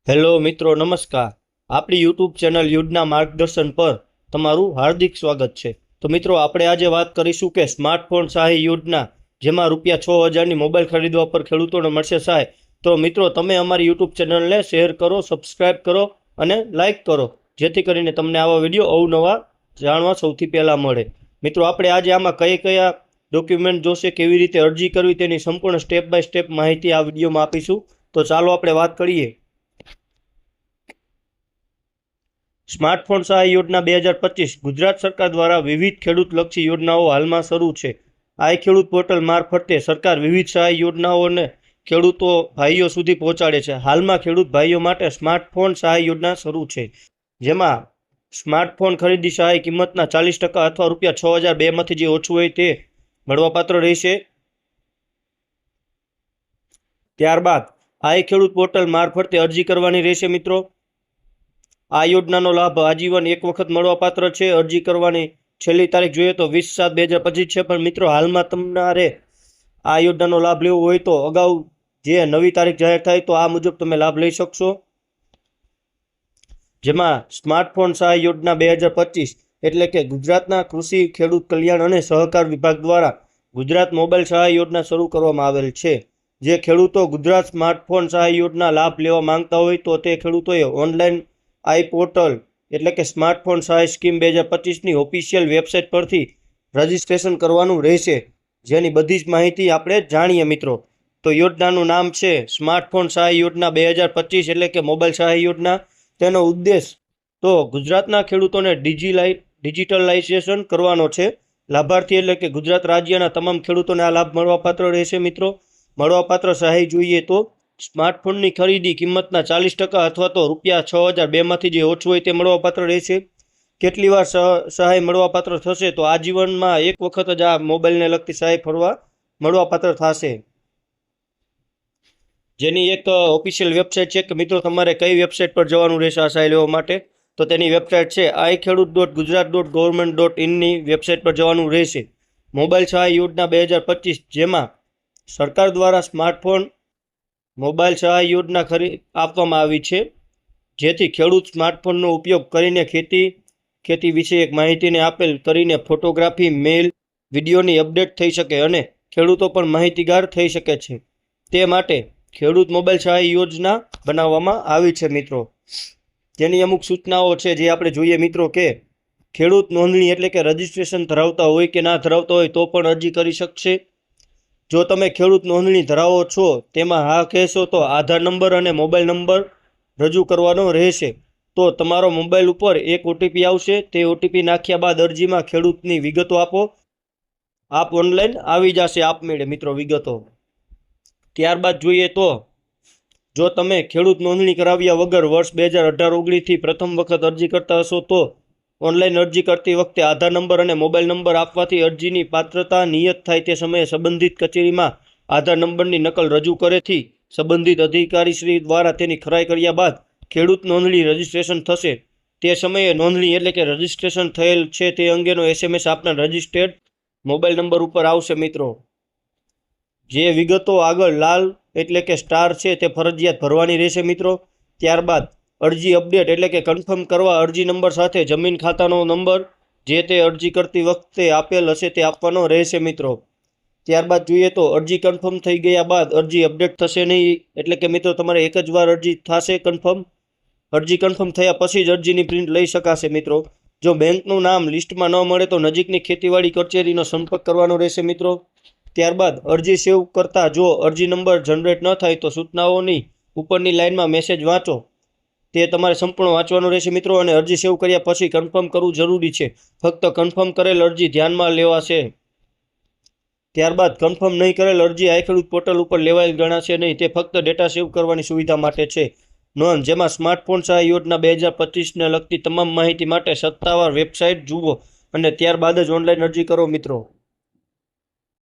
Hello મિત્રો, નમસ્કાર। આપણી યુટ્યુબ ચેનલ યુડના માર્ગદર્શન પર તમારું હાર્દિક સ્વાગત છે। તો મિત્રો, આપણે આજે વાત કરીશું કે સ્માર્ટફોન સહાય યોજના, જેમાં ₹6000ની મોબાઈલ ખરીદવા પર ખેડૂતોને મળશે સહાય। તો મિત્રો, તમે અમારી યુટ્યુબ ચેનલને શેર કરો, સબસ્ક્રાઈબ કરો અને લાઇક કરો, જેથી કરીને તમને આવા વિડીયો અવનવા જાણવા સૌથી પહેલાં મળે। મિત્રો, આપણે આજે આમાં કયા ડોક્યુમેન્ટ જોશે, કેવી રીતે અરજી કરવી, તેની સંપૂર્ણ સ્ટેપ બાય સ્ટેપ માહિતી આ વિડીયોમાં આપીશું। તો ચાલો આપણે વાત કરીએ। સ્માર્ટફોન સહાય યોજના 2025 ગુજરાત સરકાર દ્વારા વિવિધ ખેડૂતલક્ષી યોજનાઓ હાલમાં શરૂ છે। આ ખેડૂત પોર્ટલ મારફતે સરકાર વિવિધ સહાય યોજનાઓને ખેડૂતો ભાઈઓ સુધી પહોંચાડે છે। હાલમાં ખેડૂત ભાઈઓ માટે સ્માર્ટફોન સહાય યોજના શરૂ છે, જેમાં સ્માર્ટફોન ખરીદી સહાય કિંમતના 40% અથવા ₹6002માંથી જે ઓછું હોય તે મળવાપાત્ર રહેશે। ત્યારબાદ આ ખેડૂત પોર્ટલ મારફતે અરજી કરવાની રહેશે। મિત્રો, આ યોજનાનો લાભ આજીવન એક વખત મળવાપાત્ર છે। અરજી કરવાની છેલ્લી તારીખ જોઈએ તો 20/7/2025 છે, પણ મિત્રો હાલમાં તમારે આ યોજનાનો લાભ લેવો હોય તો અગાઉ જે નવી તારીખ જાહેર થાય તો આ મુજબ તમે લાભ લઈ શકશો। જેમાં સ્માર્ટફોન સહાય યોજના 2025 એટલે કે ગુજરાતના કૃષિ ખેડૂત કલ્યાણ અને સહકાર વિભાગ દ્વારા ગુજરાત મોબાઈલ સહાય યોજના શરૂ કરવામાં આવેલ છે। જે ખેડૂતો ગુજરાત સ્માર્ટફોન સહાય યોજના લાભ લેવા માંગતા હોય તો તે ખેડૂતોએ ઓનલાઈન આઈ પોર્ટલ એટલે કે સ્માર્ટફોન સહાય સ્કીમ 2025ની ઓફિશિયલ વેબસાઇટ પરથી રજીસ્ટ્રેશન કરવાનું રહેશે, જેની બધી જ માહિતી આપણે જાણીએ। મિત્રો, તો યોજનાનું નામ છે સ્માર્ટફોન સહાય યોજના 2025 એટલે કે મોબાઈલ સહાય યોજના। તેનો ઉદ્દેશ તો ગુજરાતના ખેડૂતોને ડિજિટલાઇઝેશન કરવાનો છે। લાભાર્થી એટલે કે ગુજરાત રાજ્યના તમામ ખેડૂતોને આ લાભ મળવાપાત્ર રહેશે। મિત્રો, મળવાપાત્ર સહાય જોઈએ તો સ્માર્ટફોનની ખરીદી કિંમતના 40% અથવા તો ₹6002માંથી જે ઓછું હોય તે મળવાપાત્ર રહેશે। કેટલી વાર સહાય મળવાપાત્ર થશે તો આજીવનમાં એક વખત જ આ મોબાઈલને લગતી સહાય મળવાપાત્ર થશે, જેની એક ઓફિશિયલ વેબસાઇટ છે। કે મિત્રો, તમારે કઈ વેબસાઇટ પર જવાનું રહેશે આ સહાય લેવા માટે, તો તેની વેબસાઇટ છે iKhedoot.gujarat.government.in ની વેબસાઇટ પર જવાનું રહેશે। મોબાઈલ સહાય યોજના 2025, જેમાં સરકાર દ્વારા સ્માર્ટફોન મોબાઈલ સહાય યોજના આપવામાં આવી છે, જેથી ખેડૂત સ્માર્ટફોનનો ઉપયોગ કરીને ખેતી વિષયક માહિતીને આપેલ કરીને ફોટોગ્રાફી, મેલ, વિડીયોની અપડેટ થઈ શકે અને ખેડૂતો પણ માહિતીગાર થઈ શકે છે। તે માટે ખેડૂત મોબાઈલ સહાય યોજના બનાવવામાં આવી છે। મિત્રો, તેની અમુક સૂચનાઓ છે જે આપણે જોઈએ। મિત્રો, કે ખેડૂત નોંધણી એટલે કે રજિસ્ટ્રેશન ધરાવતા હોય કે ના ધરાવતા હોય તો પણ અરજી કરી શકશે। જો તમે ખેડૂત નોંધણી ધરાવો છો તેમાં હા કહેશો તો આધાર નંબર અને મોબાઈલ નંબર રજૂ કરવાનો રહેશે। તો તમારો મોબાઈલ ઉપર એક ઓટીપી આવશે, તે ઓટીપી નાખ્યા બાદ અરજીમાં ખેડૂતની વિગતો આપો, આપ ઓનલાઈન આવી જશે આપમેળે મિત્રો વિગતો। ત્યારબાદ જોઈએ તો જો તમે ખેડૂત નોંધણી કરાવ્યા વગર વર્ષ 2018-19થી પ્રથમ વખત અરજી કરતા હશો તો ઓનલાઈન અરજી કરતી વખતે આધાર નંબર અને મોબાઈલ નંબર આપવાથી અરજીની પાત્રતા નિયત થાય તે સમયે સંબંધિત કચેરીમાં આધાર નંબરની નકલ રજૂ કરેથી સંબંધિત અધિકારીશ્રી દ્વારા તેની ખરાઈ કર્યા બાદ ખેડૂત નોંધણી રજિસ્ટ્રેશન થશે। તે સમયે નોંધણી એટલે કે રજિસ્ટ્રેશન થયેલ છે તે અંગેનો SMS આપના રજિસ્ટર્ડ મોબાઈલ નંબર ઉપર આવશે। મિત્રો, જે વિગતો આગળ લાલ એટલે કે સ્ટાર છે તે ફરજિયાત ભરવાની રહેશે। મિત્રો, ત્યારબાદ અરજી અપડેટ એટલે કે કન્ફર્મ કરવા અરજી નંબર સાથે જમીન ખાતાનો નંબર જે તે અરજી કરતી વખતે આપેલ હશે તે આપવાનો રહેશે। મિત્રો, ત્યારબાદ જોઈએ તો અરજી કન્ફર્મ થઈ ગયા બાદ અરજી અપડેટ થશે નહીં, એટલે કે મિત્રો તમારે એક જ વાર અરજી થશે કન્ફર્મ। અરજી કન્ફર્મ થયા પછી જ અરજીની પ્રિન્ટ લઈ શકાશે। મિત્રો, જો બેંકનું નામ લિસ્ટમાં ન મળે તો નજીકની ખેતીવાડી કચેરીનો સંપર્ક કરવાનો રહેશે। મિત્રો, ત્યારબાદ અરજી સેવ કરતા જો અરજી નંબર જનરેટ ન થાય તો સૂચનાઓની ઉપરની લાઇનમાં મેસેજ વાંચો, તે તમારે સંપૂર્ણ વાંચવાનું રહેશે। મિત્રો, અને અરજી સેવ કર્યા પછી કન્ફર્મ કરવું જરૂરી છે। ફક્ત કન્ફર્મ કરેલ અરજી ધ્યાનમાં લેવાશે। ત્યારબાદ કન્ફર્મ નહીં કરેલ અરજી iKhedoot પોર્ટલ ઉપર લેવાયેલ ગણાશે નહીં, તે ફક્ત ડેટા સેવ કરવાની સુવિધા માટે છે। નોંધ, જેમાં સ્માર્ટફોન સહાય યોજના 2025ને લગતી તમામ માહિતી માટે સત્તાવાર વેબસાઇટ જુઓ અને ત્યારબાદ જ ઓનલાઈન અરજી કરો। મિત્રો।